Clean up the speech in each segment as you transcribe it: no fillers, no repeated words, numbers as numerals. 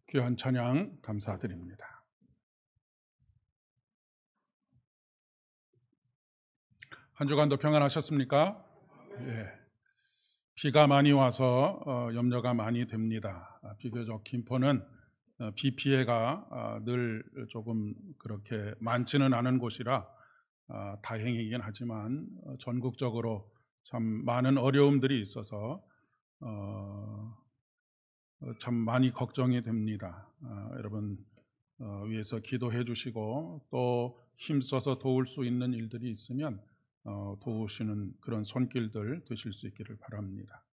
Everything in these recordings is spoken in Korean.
귀한 찬양 감사드립니다. 한 주간도 평안하셨습니까? 예. 비가 많이 와서 염려가 많이 됩니다. 비교적 김포는 비 피해가 늘 조금 그렇게 많지는 않은 곳이라 다행이긴 하지만 전국적으로 참 많은 어려움들이 있어서 참 많이 걱정이 됩니다. 여러분 위해서 기도해 주시고 또 힘써서 도울 수 있는 일들이 있으면 도우시는 그런 손길들 되실 수 있기를 바랍니다.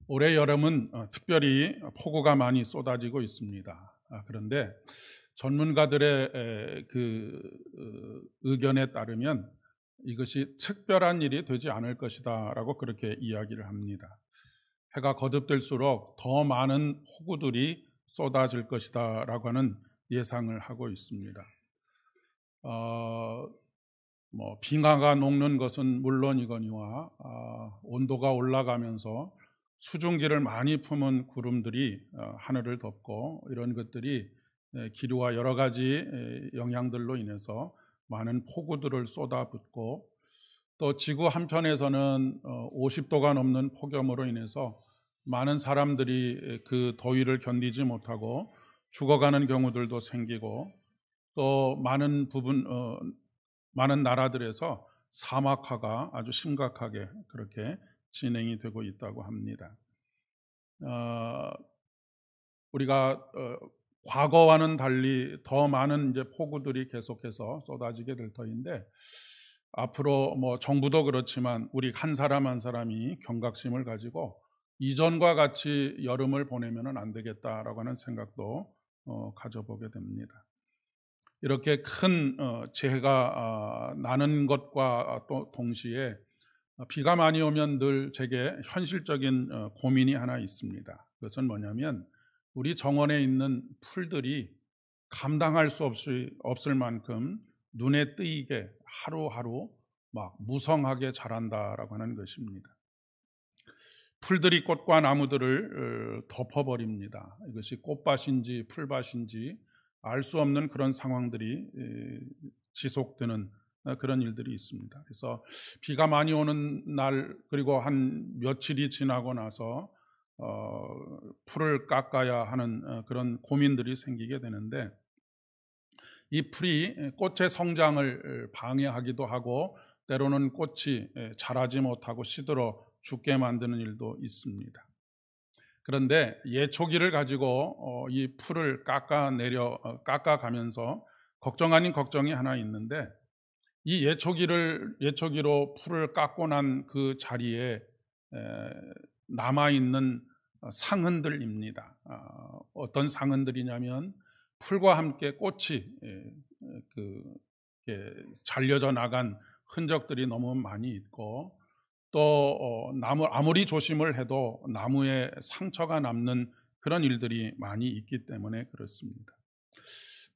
올해 여름은 특별히 폭우가 많이 쏟아지고 있습니다. 그런데 전문가들의 의견에 따르면 이것이 특별한 일이 되지 않을 것이다라고 그렇게 이야기를 합니다. 해가 거듭될수록 더 많은 폭우들이 쏟아질 것이다라고 하는 예상을 하고 있습니다. 빙하가 녹는 것은 물론이거니와 온도가 올라가면서 수증기를 많이 품은 구름들이 하늘을 덮고 이런 것들이 기류와 여러 가지 영향들로 인해서 많은 폭우들을 쏟아붓고 또 지구 한편에서는 50도가 넘는 폭염으로 인해서 많은 사람들이 그 더위를 견디지 못하고 죽어가는 경우들도 생기고 또 많은 나라들에서 사막화가 아주 심각하게 그렇게 진행이 되고 있다고 합니다. 우리가 과거와는 달리 더 많은 이제 폭우들이 계속해서 쏟아지게 될 터인데 앞으로 정부도 그렇지만 우리 한 사람 한 사람이 경각심을 가지고 이전과 같이 여름을 보내면 안 되겠다라고 하는 생각도 가져보게 됩니다. 이렇게 큰 재해가 나는 것과 또 동시에 비가 많이 오면 늘 제게 현실적인 고민이 하나 있습니다. 그것은 뭐냐면 우리 정원에 있는 풀들이 감당할 수 없을 만큼 눈에 띄게 하루하루 막 무성하게 자란다라고 하는 것입니다. 풀들이 꽃과 나무들을 덮어버립니다. 이것이 꽃밭인지 풀밭인지 알 수 없는 그런 상황들이 지속되는 그런 일들이 있습니다. 그래서 비가 많이 오는 날 그리고 한 며칠이 지나고 나서 풀을 깎아야 하는 그런 고민들이 생기게 되는데 이 풀이 꽃의 성장을 방해하기도 하고 때로는 꽃이 자라지 못하고 시들어 죽게 만드는 일도 있습니다. 그런데 예초기를 가지고 이 풀을 깎아가면서 걱정 아닌 걱정이 하나 있는데 이 예초기로 풀을 깎고 난 그 자리에 남아있는 상흔들입니다. 어떤 상흔들이냐면 풀과 함께 꽃이 잘려져 나간 흔적들이 너무 많이 있고 또 나무 아무리 조심을 해도 나무에 상처가 남는 그런 일들이 많이 있기 때문에 그렇습니다.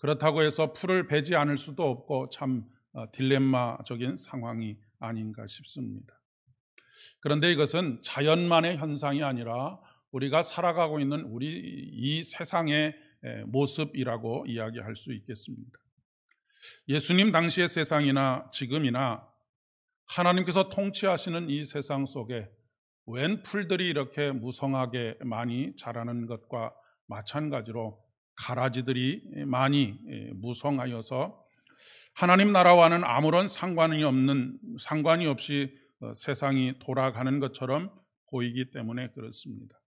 그렇다고 해서 풀을 베지 않을 수도 없고 참 딜레마적인 상황이 아닌가 싶습니다. 그런데 이것은 자연만의 현상이 아니라 우리가 살아가고 있는 우리 이 세상의 모습이라고 이야기할 수 있겠습니다. 예수님 당시의 세상이나 지금이나 하나님께서 통치하시는 이 세상 속에 웬 풀들이 이렇게 무성하게 많이 자라는 것과 마찬가지로 가라지들이 많이 무성하여서 하나님 나라와는 아무런 상관이 없이 세상이 돌아가는 것처럼 보이기 때문에 그렇습니다.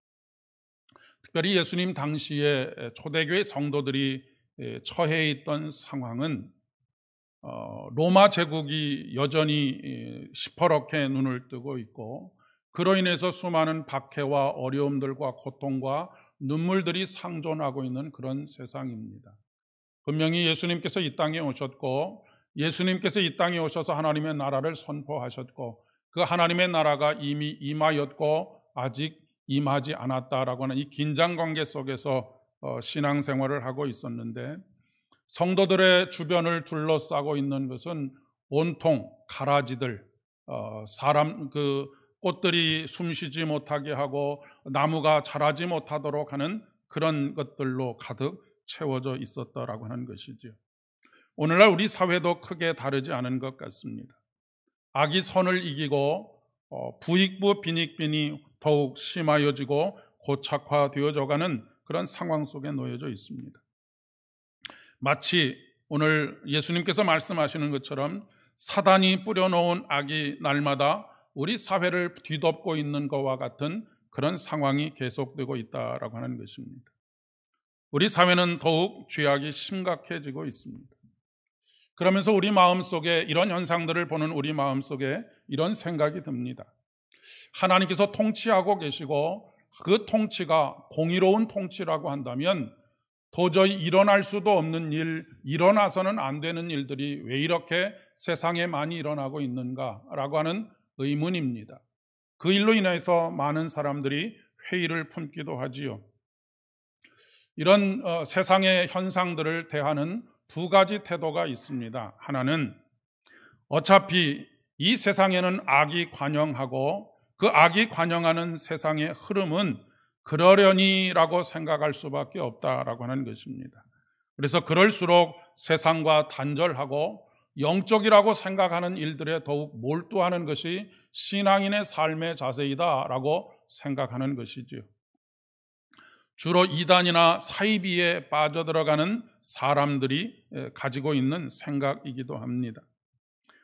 특별히 예수님 당시에 초대교회 성도들이 처해 있던 상황은 로마 제국이 여전히 시퍼렇게 눈을 뜨고 있고 그로 인해서 수많은 박해와 어려움들과 고통과 눈물들이 상존하고 있는 그런 세상입니다. 분명히 예수님께서 이 땅에 오셨고 예수님께서 이 땅에 오셔서 하나님의 나라를 선포하셨고 그 하나님의 나라가 이미 임하였고 아직 임하지 않았다라고 하는 이 긴장관계 속에서 신앙생활을 하고 있었는데 성도들의 주변을 둘러싸고 있는 것은 온통 가라지들, 꽃들이 숨쉬지 못하게 하고 나무가 자라지 못하도록 하는 그런 것들로 가득 채워져 있었다라고 하는 것이죠. 오늘날 우리 사회도 크게 다르지 않은 것 같습니다. 악이 선을 이기고 부익부 빈익빈이 더욱 심하여지고 고착화되어져가는 그런 상황 속에 놓여져 있습니다. 마치 오늘 예수님께서 말씀하시는 것처럼 사단이 뿌려놓은 악이 날마다 우리 사회를 뒤덮고 있는 것과 같은 그런 상황이 계속되고 있다라고 하는 것입니다. 우리 사회는 더욱 죄악이 심각해지고 있습니다. 그러면서 우리 마음속에 이런 현상들을 보는 우리 마음속에 이런 생각이 듭니다. 하나님께서 통치하고 계시고 그 통치가 공의로운 통치라고 한다면 도저히 일어날 수도 없는 일, 일어나서는 안 되는 일들이 왜 이렇게 세상에 많이 일어나고 있는가라고 하는 의문입니다. 그 일로 인해서 많은 사람들이 회의를 품기도 하지요. 이런 세상의 현상들을 대하는 두 가지 태도가 있습니다. 하나는 어차피 이 세상에는 악이 관영하고 그 악이 관영하는 세상의 흐름은 그러려니라고 생각할 수밖에 없다라고 하는 것입니다. 그래서 그럴수록 세상과 단절하고 영적이라고 생각하는 일들에 더욱 몰두하는 것이 신앙인의 삶의 자세이다라고 생각하는 것이지요. 주로 이단이나 사이비에 빠져들어가는 사람들이 가지고 있는 생각이기도 합니다.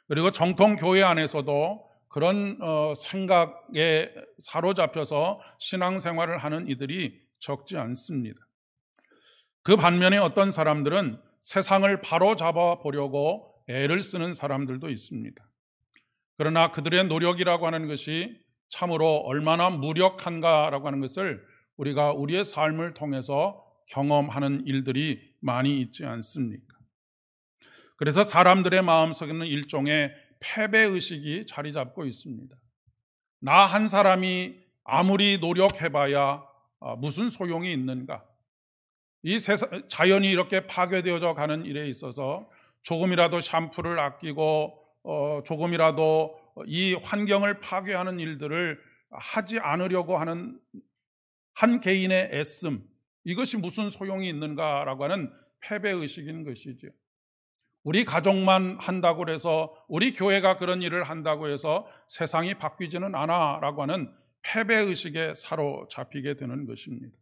그리고 정통 교회 안에서도 그런 생각에 사로잡혀서 신앙생활을 하는 이들이 적지 않습니다. 그 반면에 어떤 사람들은 세상을 바로잡아 보려고 애를 쓰는 사람들도 있습니다. 그러나 그들의 노력이라고 하는 것이 참으로 얼마나 무력한가라고 하는 것을 우리가 우리의 삶을 통해서 경험하는 일들이 많이 있지 않습니까? 그래서 사람들의 마음속에는 일종의 패배의식이 자리 잡고 있습니다. 나 한 사람이 아무리 노력해봐야 무슨 소용이 있는가? 이 자연이 이렇게 파괴되어져 가는 일에 있어서 조금이라도 샴푸를 아끼고 조금이라도 이 환경을 파괴하는 일들을 하지 않으려고 하는 한 개인의 애씀, 이것이 무슨 소용이 있는가라고 하는 패배의식인 것이죠. 우리 가족만 한다고 해서, 우리 교회가 그런 일을 한다고 해서 세상이 바뀌지는 않아라고 하는 패배의식에 사로잡히게 되는 것입니다.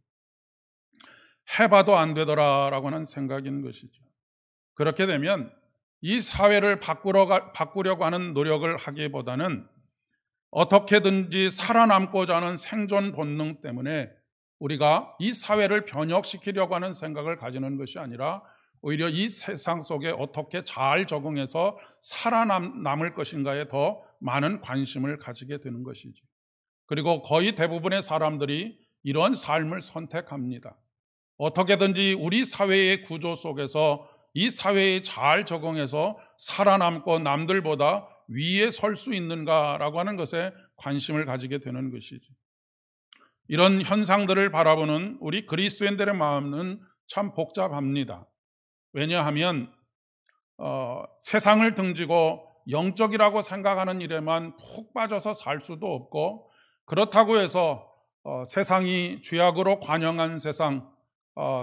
해봐도 안 되더라라고 하는 생각인 것이죠. 그렇게 되면 이 사회를 바꾸려고 하는 노력을 하기보다는 어떻게든지 살아남고자 하는 생존 본능 때문에 우리가 이 사회를 변혁시키려고 하는 생각을 가지는 것이 아니라 오히려 이 세상 속에 어떻게 잘 적응해서 살아남을 것인가에 더 많은 관심을 가지게 되는 것이죠. 그리고 거의 대부분의 사람들이 이런 삶을 선택합니다. 어떻게든지 우리 사회의 구조 속에서 이 사회에 잘 적응해서 살아남고 남들보다 위에 설 수 있는가라고 하는 것에 관심을 가지게 되는 것이죠. 이런 현상들을 바라보는 우리 그리스도인들의 마음은 참 복잡합니다. 왜냐하면 세상을 등지고 영적이라고 생각하는 일에만 푹 빠져서 살 수도 없고, 그렇다고 해서 세상이 죄악으로 관영한 세상,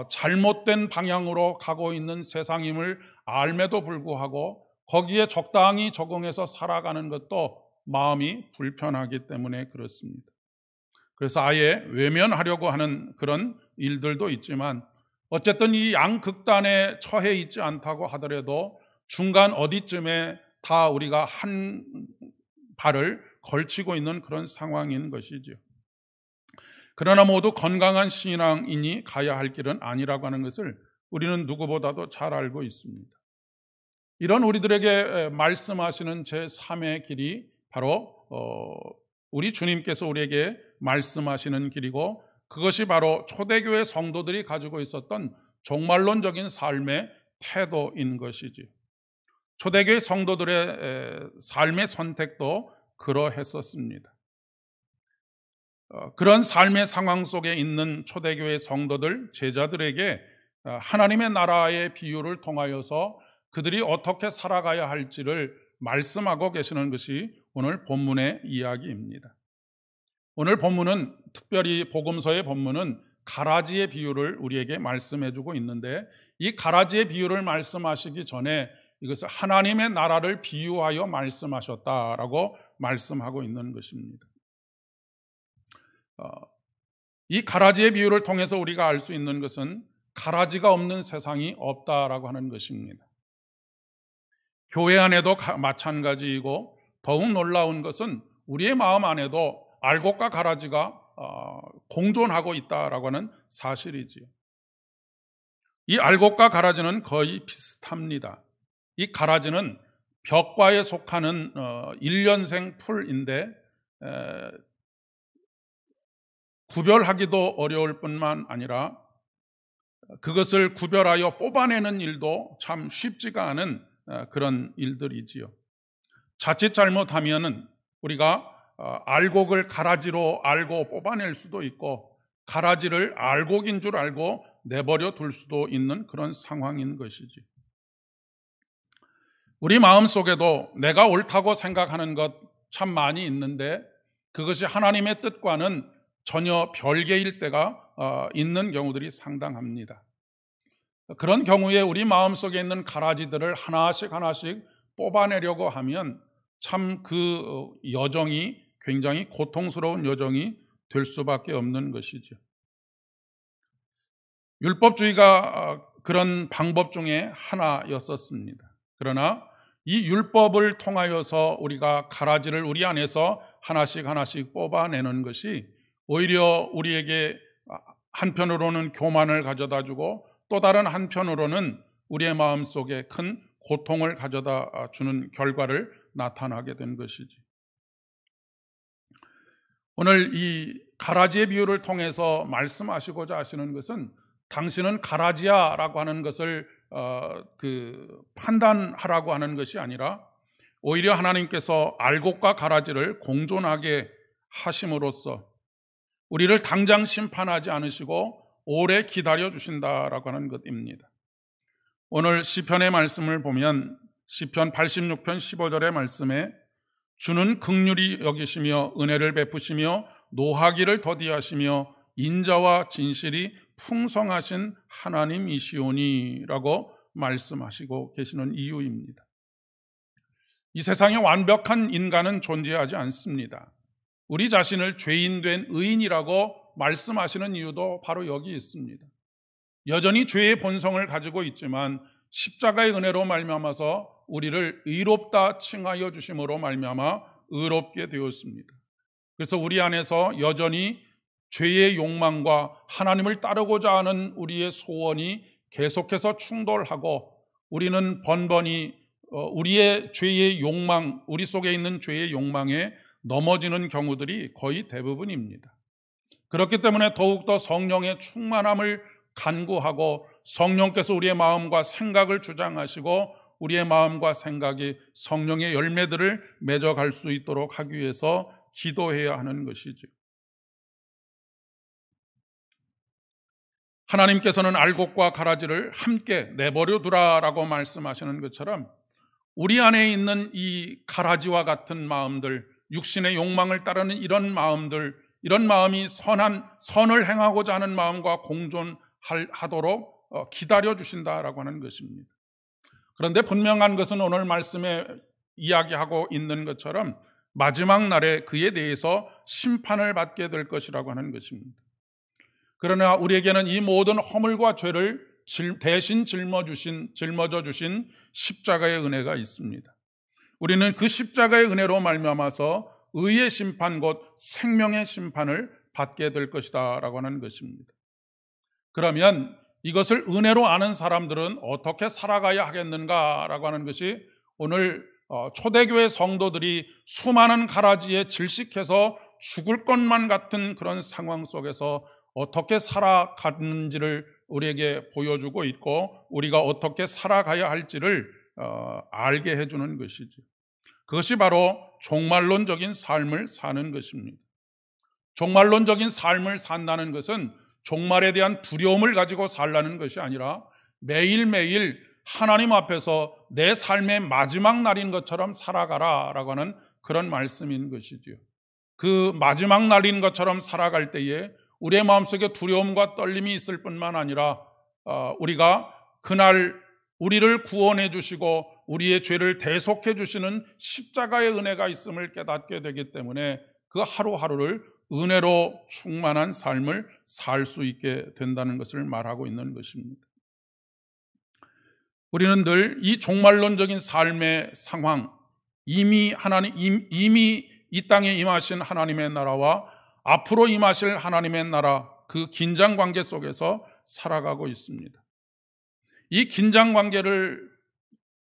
잘못된 방향으로 가고 있는 세상임을 알매도 불구하고 거기에 적당히 적응해서 살아가는 것도 마음이 불편하기 때문에 그렇습니다. 그래서 아예 외면하려고 하는 그런 일들도 있지만, 어쨌든 이 양극단에 처해 있지 않다고 하더라도 중간 어디쯤에 다 우리가 한 발을 걸치고 있는 그런 상황인 것이죠. 그러나 모두 건강한 신앙인이 가야 할 길은 아니라고 하는 것을 우리는 누구보다도 잘 알고 있습니다. 이런 우리들에게 말씀하시는 제3의 길이 바로 우리 주님께서 우리에게 말씀하시는 길이고, 그것이 바로 초대교회 성도들이 가지고 있었던 종말론적인 삶의 태도인 것이지. 초대교회 성도들의 삶의 선택도 그러했었습니다. 그런 삶의 상황 속에 있는 초대교회 성도들, 제자들에게 하나님의 나라의 비유를 통하여서 그들이 어떻게 살아가야 할지를 말씀하고 계시는 것이 오늘 본문의 이야기입니다. 오늘 본문은, 특별히 복음서의 본문은 가라지의 비유를 우리에게 말씀해 주고 있는데, 이 가라지의 비유를 말씀하시기 전에 이것을 하나님의 나라를 비유하여 말씀하셨다라고 말씀하고 있는 것입니다. 이 가라지의 비유를 통해서 우리가 알 수 있는 것은 가라지가 없는 세상이 없다라고 하는 것입니다. 교회 안에도 마찬가지이고, 더욱 놀라운 것은 우리의 마음 안에도 알곡과 가라지가 공존하고 있다라고 하는 사실이지요. 이 알곡과 가라지는 거의 비슷합니다. 이 가라지는 벽과에 속하는 1년생 풀인데, 구별하기도 어려울 뿐만 아니라 그것을 구별하여 뽑아내는 일도 참 쉽지가 않은 그런 일들이지요. 자칫 잘못하면은 우리가 알곡을 가라지로 알고 뽑아낼 수도 있고, 가라지를 알곡인 줄 알고 내버려 둘 수도 있는 그런 상황인 것이지. 우리 마음속에도 내가 옳다고 생각하는 것 참 많이 있는데, 그것이 하나님의 뜻과는 전혀 별개일 때가 있는 경우들이 상당합니다. 그런 경우에 우리 마음속에 있는 가라지들을 하나씩 뽑아내려고 하면 참 그 여정이 굉장히 고통스러운 여정이 될 수밖에 없는 것이죠. 율법주의가 그런 방법 중에 하나였었습니다. 그러나 이 율법을 통하여서 우리가 가라지를 우리 안에서 하나씩 뽑아내는 것이 오히려 우리에게 한편으로는 교만을 가져다 주고, 또 다른 한편으로는 우리의 마음속에 큰 고통을 가져다 주는 결과를 나타나게 된 것이지. 오늘 이 가라지의 비유를 통해서 말씀하시고자 하시는 것은, 당신은 가라지야 라고 하는 것을 판단하라고 하는 것이 아니라, 오히려 하나님께서 알곡과 가라지를 공존하게 하심으로써 우리를 당장 심판하지 않으시고 오래 기다려 주신다라고 하는 것입니다. 오늘 시편의 말씀을 보면 시편 86편 15절의 말씀에 주는 긍휼히 여기시며 은혜를 베푸시며 노하기를 더디하시며 인자와 진실이 풍성하신 하나님이시오니라고 말씀하시고 계시는 이유입니다. 이 세상에 완벽한 인간은 존재하지 않습니다. 우리 자신을 죄인 된 의인이라고 말씀하시는 이유도 바로 여기 있습니다. 여전히 죄의 본성을 가지고 있지만 십자가의 은혜로 말미암아서 우리를 의롭다 칭하여 주심으로 말미암아 의롭게 되었습니다. 그래서 우리 안에서 여전히 죄의 욕망과 하나님을 따르고자 하는 우리의 소원이 계속해서 충돌하고, 우리는 번번이 우리의 죄의 욕망, 우리 속에 있는 죄의 욕망에 넘어지는 경우들이 거의 대부분입니다. 그렇기 때문에 더욱더 성령의 충만함을 간구하고, 성령께서 우리의 마음과 생각을 주장하시고 우리의 마음과 생각이 성령의 열매들을 맺어갈 수 있도록 하기 위해서 기도해야 하는 것이죠. 하나님께서는 알곡과 가라지를 함께 내버려 두라라고 말씀하시는 것처럼, 우리 안에 있는 이 가라지와 같은 마음들, 육신의 욕망을 따르는 이런 마음들, 이런 마음이 선을 행하고자 하는 마음과 공존하도록 기다려 주신다라고 하는 것입니다. 그런데 분명한 것은 오늘 말씀에 이야기하고 있는 것처럼 마지막 날에 그에 대해서 심판을 받게 될 것이라고 하는 것입니다. 그러나 우리에게는 이 모든 허물과 죄를 대신 짊어져 주신 십자가의 은혜가 있습니다. 우리는 그 십자가의 은혜로 말미암아서 의의 심판 곧 생명의 심판을 받게 될 것이다 라고 하는 것입니다. 그러면 이것을 은혜로 아는 사람들은 어떻게 살아가야 하겠는가라고 하는 것이 오늘 초대교회 성도들이 수많은 가라지에 질식해서 죽을 것만 같은 그런 상황 속에서 어떻게 살아가는지를 우리에게 보여주고 있고, 우리가 어떻게 살아가야 할지를 알게 해주는 것이죠. 그것이 바로 종말론적인 삶을 사는 것입니다. 종말론적인 삶을 산다는 것은 종말에 대한 두려움을 가지고 살라는 것이 아니라 매일매일 하나님 앞에서 내 삶의 마지막 날인 것처럼 살아가라라고 하는 그런 말씀인 것이지요. 그 마지막 날인 것처럼 살아갈 때에 우리의 마음속에 두려움과 떨림이 있을 뿐만 아니라 우리가 그날 우리를 구원해 주시고 우리의 죄를 대속해 주시는 십자가의 은혜가 있음을 깨닫게 되기 때문에 그 하루하루를 은혜로 충만한 삶을 살 수 있게 된다는 것을 말하고 있는 것입니다. 우리는 늘 이 종말론적인 삶의 상황, 이미 이 땅에 임하신 하나님의 나라와 앞으로 임하실 하나님의 나라, 그 긴장 관계 속에서 살아가고 있습니다. 이 긴장 관계를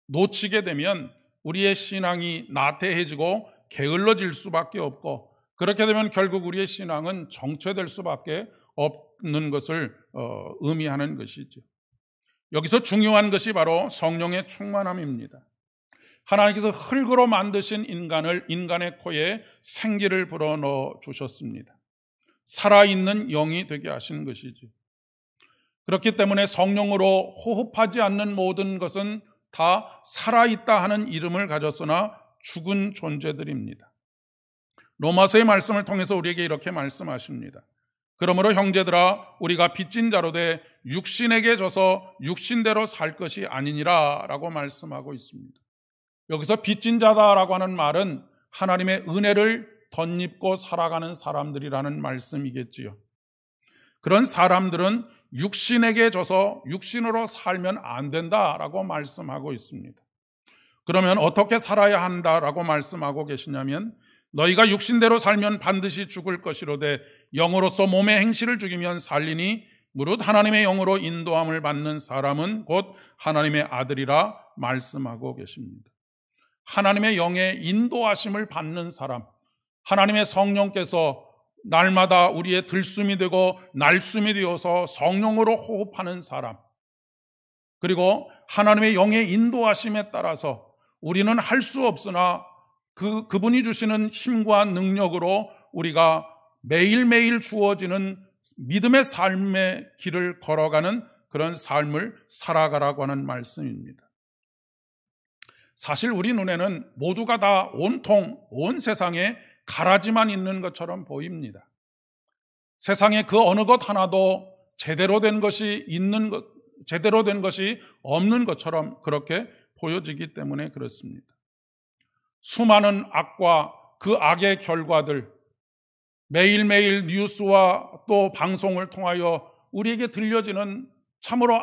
놓치게 되면 우리의 신앙이 나태해지고 게을러질 수밖에 없고, 그렇게 되면 결국 우리의 신앙은 정체될 수밖에 없는 것을 의미하는 것이죠. 여기서 중요한 것이 바로 성령의 충만함입니다. 하나님께서 흙으로 만드신 인간의 코에 생기를 불어넣어 주셨습니다. 살아있는 영이 되게 하신 것이죠. 그렇기 때문에 성령으로 호흡하지 않는 모든 것은 다 살아있다 하는 이름을 가졌으나 죽은 존재들입니다. 로마서의 말씀을 통해서 우리에게 이렇게 말씀하십니다. 그러므로 형제들아, 우리가 빚진 자로 돼 육신에게 져서 육신대로 살 것이 아니니라 라고 말씀하고 있습니다. 여기서 빚진 자다라고 하는 말은 하나님의 은혜를 덧입고 살아가는 사람들이라는 말씀이겠지요. 그런 사람들은 육신에게 져서 육신으로 살면 안 된다라고 말씀하고 있습니다. 그러면 어떻게 살아야 한다라고 말씀하고 계시냐면, 너희가 육신대로 살면 반드시 죽을 것이로되 영으로서 몸의 행실을 죽이면 살리니 무릇 하나님의 영으로 인도함을 받는 사람은 곧 하나님의 아들이라 말씀하고 계십니다. 하나님의 영의 인도하심을 받는 사람, 하나님의 성령께서 날마다 우리의 들숨이 되고 날숨이 되어서 성령으로 호흡하는 사람, 그리고 하나님의 영의 인도하심에 따라서 우리는 할 수 없으나 그분이 주시는 힘과 능력으로 우리가 매일매일 주어지는 믿음의 삶의 길을 걸어가는 그런 삶을 살아가라고 하는 말씀입니다. 사실 우리 눈에는 모두가 다 온통 온 세상에 가라지만 있는 것처럼 보입니다. 세상에 그 어느 것 하나도 제대로 된 것이 없는 것처럼 그렇게 보여지기 때문에 그렇습니다. 수많은 악과 그 악의 결과들, 매일매일 뉴스와 또 방송을 통하여 우리에게 들려지는 참으로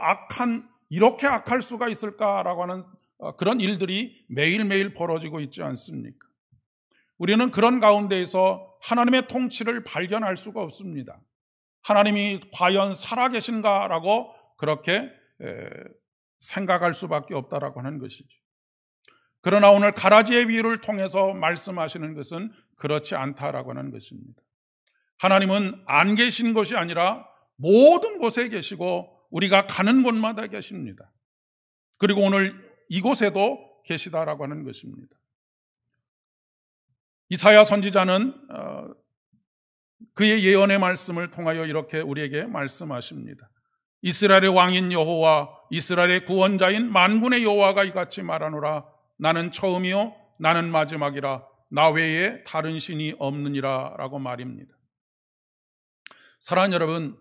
이렇게 악할 수가 있을까라고 하는 그런 일들이 매일매일 벌어지고 있지 않습니까? 우리는 그런 가운데에서 하나님의 통치를 발견할 수가 없습니다. 하나님이 과연 살아계신가라고 그렇게 생각할 수밖에 없다라고 하는 것이죠. 그러나 오늘 가라지의 비유를 통해서 말씀하시는 것은 그렇지 않다라고 하는 것입니다. 하나님은 안 계신 것이 아니라 모든 곳에 계시고 우리가 가는 곳마다 계십니다. 그리고 오늘 이곳에도 계시다라고 하는 것입니다. 이사야 선지자는 그의 예언의 말씀을 통하여 이렇게 우리에게 말씀하십니다. 이스라엘의 왕인 여호와, 이스라엘의 구원자인 만군의 여호와가 이같이 말하노라. 나는 처음이요 나는 마지막이라. 나 외에 다른 신이 없느니라 라고 말입니다. 사랑하는 여러분,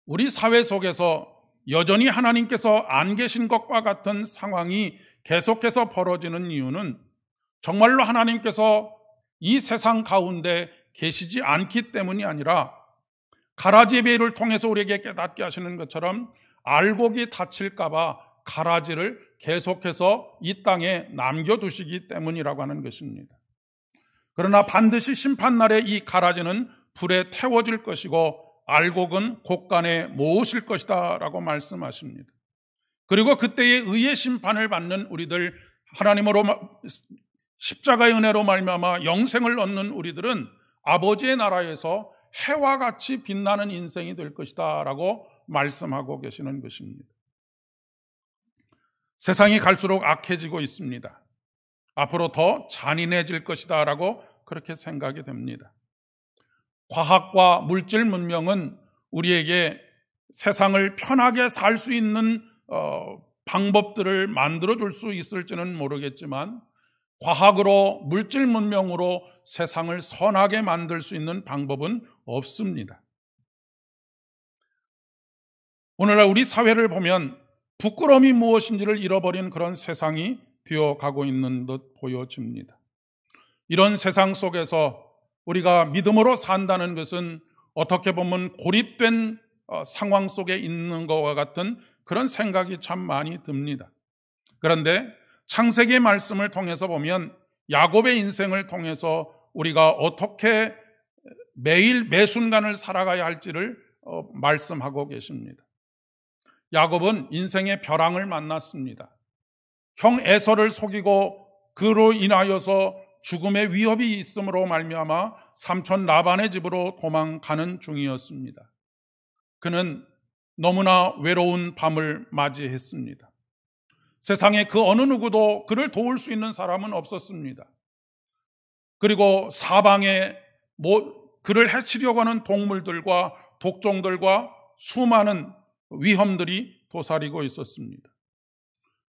우리 사회 속에서 여전히 하나님께서 안 계신 것과 같은 상황이 계속해서 벌어지는 이유는 정말로 하나님께서 이 세상 가운데 계시지 않기 때문이 아니라 가라지의 비유를 통해서 우리에게 깨닫게 하시는 것처럼 알곡이 다칠까 봐 가라지를 계속해서 이 땅에 남겨두시기 때문이라고 하는 것입니다. 그러나 반드시 심판날에 이 가라지는 불에 태워질 것이고 알곡은 곳간에 모으실 것이다 라고 말씀하십니다. 그리고 그때에 의의 심판을 받는 우리들, 하나님으로 십자가의 은혜로 말미암아 영생을 얻는 우리들은 아버지의 나라에서 해와 같이 빛나는 인생이 될 것이다 라고 말씀하고 계시는 것입니다. 세상이 갈수록 악해지고 있습니다. 앞으로 더 잔인해질 것이다 라고 그렇게 생각이 됩니다. 과학과 물질 문명은 우리에게 세상을 편하게 살 수 있는 방법들을 만들어줄 수 있을지는 모르겠지만 과학으로 물질 문명으로 세상을 선하게 만들 수 있는 방법은 없습니다. 오늘날 우리 사회를 보면 부끄러움이 무엇인지를 잃어버린 그런 세상이 되어가고 있는 듯 보여집니다. 이런 세상 속에서 우리가 믿음으로 산다는 것은 어떻게 보면 고립된 상황 속에 있는 것과 같은 그런 생각이 참 많이 듭니다. 그런데 창세기의 말씀을 통해서 보면 야곱의 인생을 통해서 우리가 어떻게 매일 매 순간을 살아가야 할지를 말씀하고 계십니다. 야곱은 인생의 벼랑을 만났습니다. 형 에서를 속이고 그로 인하여서 죽음의 위협이 있음으로 말미암아 삼촌 라반의 집으로 도망가는 중이었습니다. 그는 너무나 외로운 밤을 맞이했습니다. 세상에 그 어느 누구도 그를 도울 수 있는 사람은 없었습니다. 그리고 사방에 그를 해치려고 하는 동물들과 독종들과 수많은 위험들이 도사리고 있었습니다.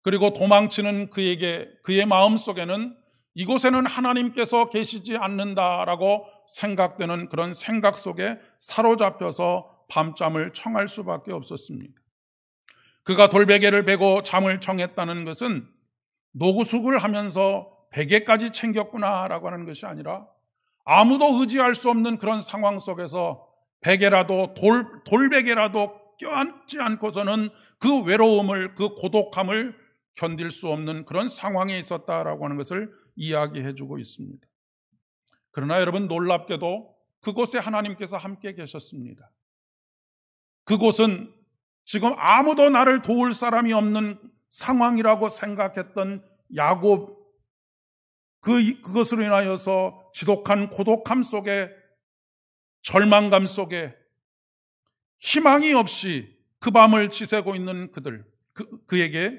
그리고 도망치는 그의 마음속에는 이곳에는 하나님께서 계시지 않는다라고 생각되는 그런 생각 속에 사로잡혀서 밤잠을 청할 수밖에 없었습니다. 그가 돌베개를 베고 잠을 청했다는 것은 노구숙을 하면서 베개까지 챙겼구나라고 하는 것이 아니라 아무도 의지할 수 없는 그런 상황 속에서 베개라도 돌베개라도 껴안지 않고서는 그 외로움을, 그 고독함을 견딜 수 없는 그런 상황에 있었다라고 하는 것을 이야기해 주고 있습니다. 그러나 여러분, 놀랍게도 그곳에 하나님께서 함께 계셨습니다. 그곳은 지금 아무도 나를 도울 사람이 없는 상황이라고 생각했던 야곱, 그것으로 인하여서 지독한 고독함 속에, 절망감 속에 희망이 없이 그 밤을 지새고 있는 그에게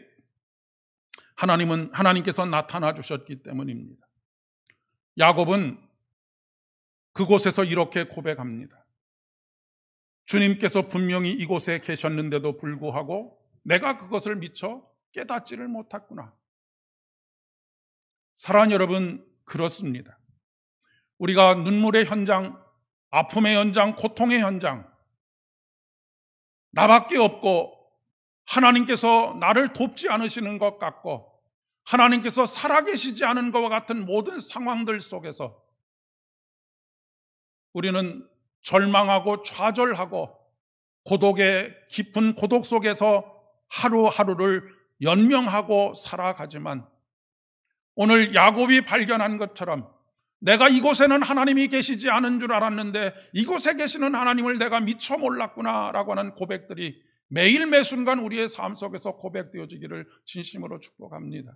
하나님께서 나타나 주셨기 때문입니다. 야곱은 그곳에서 이렇게 고백합니다. 주님께서 분명히 이곳에 계셨는데도 불구하고 내가 그것을 미처 깨닫지를 못했구나. 사랑하는 여러분, 그렇습니다. 우리가 눈물의 현장, 아픔의 현장, 고통의 현장, 나밖에 없고 하나님께서 나를 돕지 않으시는 것 같고 하나님께서 살아계시지 않은 것과 같은 모든 상황들 속에서 우리는 절망하고 좌절하고 고독의 깊은 고독 속에서 하루하루를 연명하고 살아가지만 오늘 야곱이 발견한 것처럼 내가 이곳에는 하나님이 계시지 않은 줄 알았는데 이곳에 계시는 하나님을 내가 미처 몰랐구나라고 하는 고백들이 매일 매 순간 우리의 삶 속에서 고백되어지기를 진심으로 축복합니다.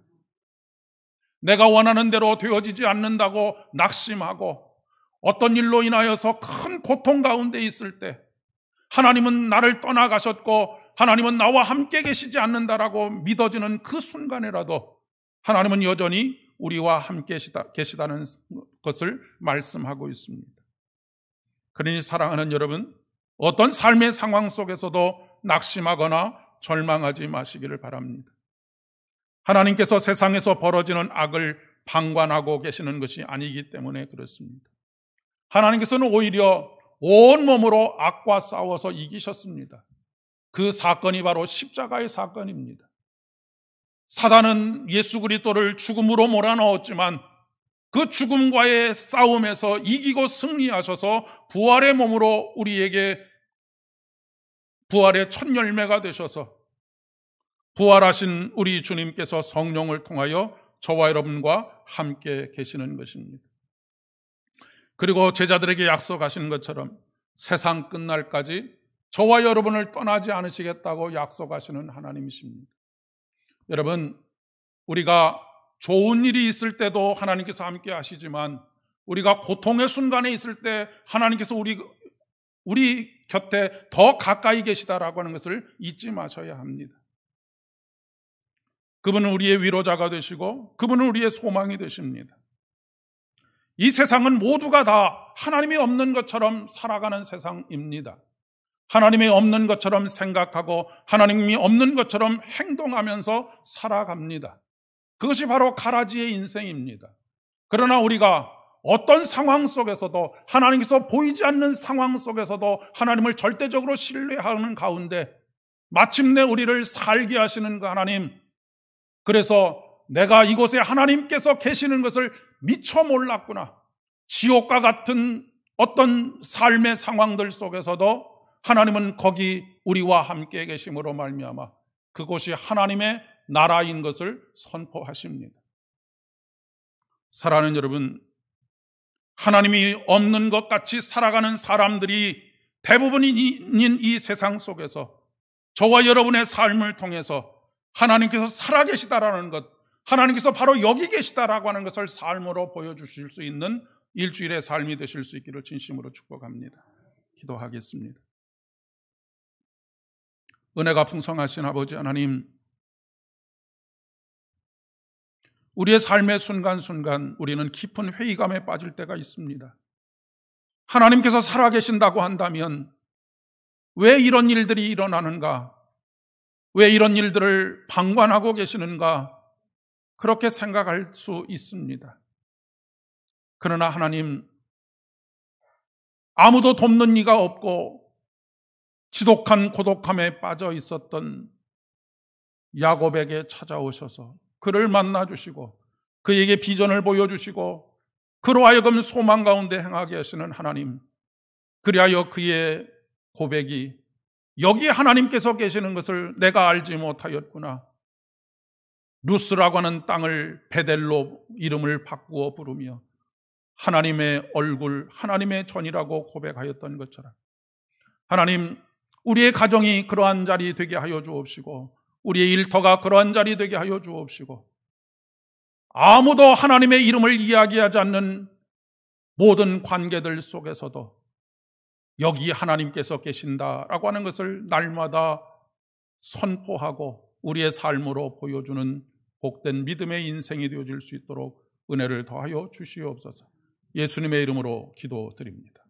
내가 원하는 대로 되어지지 않는다고 낙심하고 어떤 일로 인하여서 큰 고통 가운데 있을 때 하나님은 나를 떠나가셨고 하나님은 나와 함께 계시지 않는다라고 믿어지는 그 순간에라도 하나님은 여전히 우리와 함께 계시다는 것을 말씀하고 있습니다. 그러니 사랑하는 여러분, 어떤 삶의 상황 속에서도 낙심하거나 절망하지 마시기를 바랍니다. 하나님께서 세상에서 벌어지는 악을 방관하고 계시는 것이 아니기 때문에 그렇습니다. 하나님께서는 오히려 온몸으로 악과 싸워서 이기셨습니다. 그 사건이 바로 십자가의 사건입니다. 사단은 예수 그리스도를 죽음으로 몰아넣었지만 그 죽음과의 싸움에서 이기고 승리하셔서 부활의 몸으로 우리에게 부활의 첫 열매가 되셔서 부활하신 우리 주님께서 성령을 통하여 저와 여러분과 함께 계시는 것입니다. 그리고 제자들에게 약속하신 것처럼 세상 끝날까지 저와 여러분을 떠나지 않으시겠다고 약속하시는 하나님이십니다. 여러분, 우리가 좋은 일이 있을 때도 하나님께서 함께 하시지만 우리가 고통의 순간에 있을 때 하나님께서 우리 곁에 더 가까이 계시다라고 하는 것을 잊지 마셔야 합니다. 그분은 우리의 위로자가 되시고 그분은 우리의 소망이 되십니다. 이 세상은 모두가 다 하나님이 없는 것처럼 살아가는 세상입니다. 하나님이 없는 것처럼 생각하고 하나님이 없는 것처럼 행동하면서 살아갑니다. 그것이 바로 가라지의 인생입니다. 그러나 우리가 어떤 상황 속에서도 하나님께서 보이지 않는 상황 속에서도 하나님을 절대적으로 신뢰하는 가운데 마침내 우리를 살게 하시는 그 하나님, 그래서 내가 이곳에 하나님께서 계시는 것을 미처 몰랐구나. 지옥과 같은 어떤 삶의 상황들 속에서도 하나님은 거기 우리와 함께 계심으로 말미암아 그곳이 하나님의 나라인 것을 선포하십니다. 사랑하는 여러분, 하나님이 없는 것 같이 살아가는 사람들이 대부분인 이 세상 속에서 저와 여러분의 삶을 통해서 하나님께서 살아계시다라는 것, 하나님께서 바로 여기 계시다라고 하는 것을 삶으로 보여주실 수 있는 일주일의 삶이 되실 수 있기를 진심으로 축복합니다. 기도하겠습니다. 은혜가 풍성하신 아버지 하나님, 우리의 삶의 순간순간 우리는 깊은 회의감에 빠질 때가 있습니다. 하나님께서 살아계신다고 한다면 왜 이런 일들이 일어나는가? 왜 이런 일들을 방관하고 계시는가? 그렇게 생각할 수 있습니다. 그러나 하나님, 아무도 돕는 이가 없고 지독한 고독함에 빠져 있었던 야곱에게 찾아오셔서 그를 만나주시고 그에게 비전을 보여주시고 그로 하여금 소망 가운데 행하게 하시는 하나님, 그리하여 그의 고백이 여기 하나님께서 계시는 것을 내가 알지 못하였구나. 루스라고 하는 땅을 베델로 이름을 바꾸어 부르며 하나님의 얼굴, 하나님의 전이라고 고백하였던 것처럼 하나님, 우리의 가정이 그러한 자리 되게 하여 주옵시고 우리의 일터가 그러한 자리 되게 하여 주옵시고 아무도 하나님의 이름을 이야기하지 않는 모든 관계들 속에서도 여기 하나님께서 계신다라고 하는 것을 날마다 선포하고 우리의 삶으로 보여주는 복된 믿음의 인생이 되어질 수 있도록 은혜를 더하여 주시옵소서. 예수님의 이름으로 기도드립니다.